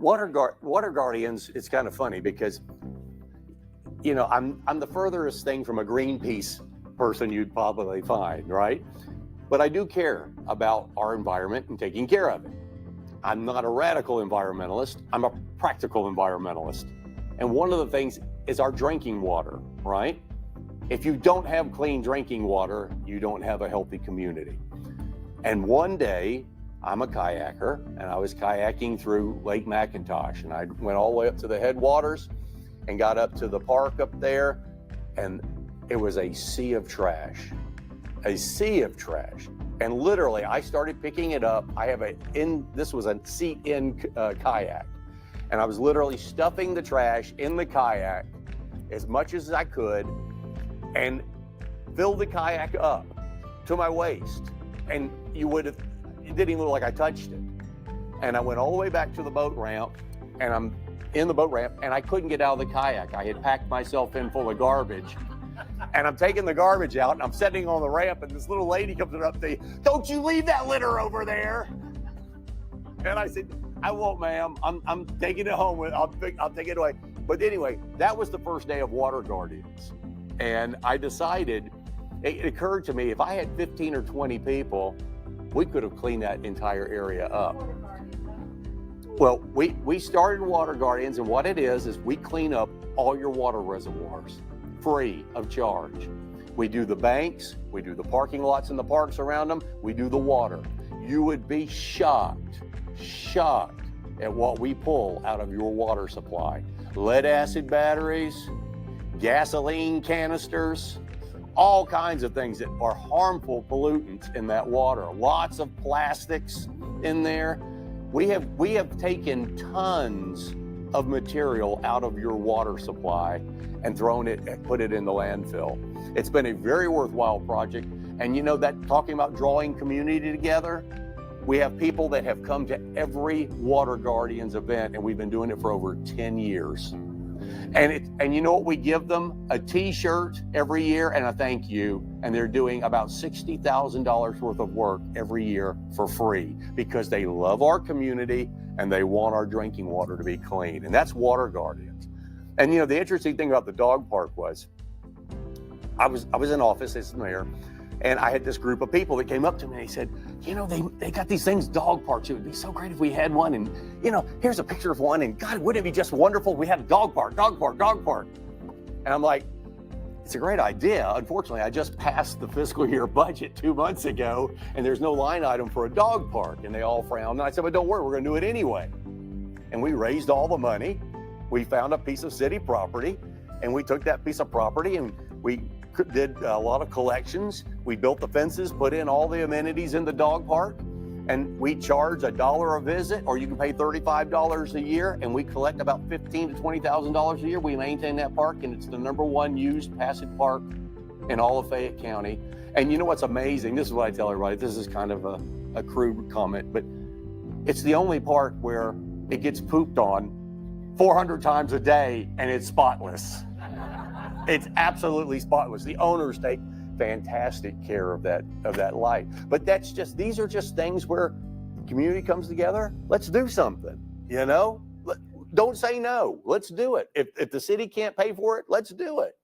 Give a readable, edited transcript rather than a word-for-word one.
Water guardians, it's kind of funny because, you know, I'm the furthest thing from a Greenpeace person you'd probably find, right? But I do care about our environment and taking care of it. I'm not a radical environmentalist, I'm a practical environmentalist. And one of the things is our drinking water, right? If you don't have clean drinking water, you don't have a healthy community. And one day, I'm a kayaker, and I was kayaking through Lake McIntosh, and I went all the way up to the headwaters and got up to the park up there, and it was a sea of trash. A sea of trash. And literally, I started picking it up. This was a seat-in kayak. And I was literally stuffing the trash in the kayak as much as I could and filled the kayak up to my waist. And it didn't even look like I touched it. And I went all the way back to the boat ramp, and I'm in the boat ramp, and I couldn't get out of the kayak. I had packed myself in full of garbage. And I'm taking the garbage out, and I'm sitting on the ramp, and this little lady comes up to me, "Don't you leave that litter over there." And I said, "I won't, ma'am. I'm taking it home. I'll take it away." But anyway, that was the first day of Water Guardians. And I decided, it occurred to me, if I had 15 or 20 people, we could have cleaned that entire area up. Well, we started Water Guardians, and what it is we clean up all your water reservoirs, free of charge. We do the banks, we do the parking lots and the parks around them, we do the water. You would be shocked at what we pull out of your water supply. Lead acid batteries, gasoline canisters, all kinds of things that are harmful pollutants in that water. Lots of plastics in there. We have taken tons of material out of your water supply and thrown it and put it in the landfill. It's been a very worthwhile project. And you know that, talking about drawing community together, we have people that have come to every Water Guardians event, and we've been doing it for over 10 years. And you know what we give them? A t-shirt every year and a thank you. And they're doing about $60,000 worth of work every year for free because they love our community and they want our drinking water to be clean. And that's Water Guardians. And you know, the interesting thing about the dog park was, I was in office as mayor, and I had this group of people that came up to me and they said, you know, they got these things, dog parks. It would be so great if we had one. And, you know, here's a picture of one. And God, wouldn't it be just wonderful if we had a dog park. And I'm like, it's a great idea. Unfortunately, I just passed the fiscal year budget 2 months ago, and there's no line item for a dog park. And they all frowned. And I said, but don't worry, we're going to do it anyway. And we raised all the money. We found a piece of city property, and we took that piece of property and we did a lot of collections. We built the fences, put in all the amenities in the dog park, and we charge $1 a visit, or you can pay $35 a year, and we collect about $15,000 to $20,000 a year. We maintain that park, and it's the #1 used passive park in all of Fayette County. And you know what's amazing? This is what I tell everybody. This is kind of a crude comment, but it's the only park where it gets pooped on 400 times a day, and it's spotless. It's absolutely spotless. The owners take fantastic care of that light. But these are just things where the community comes together. Let's do something, you know? Don't say no. Let's do it. If the city can't pay for it, let's do it.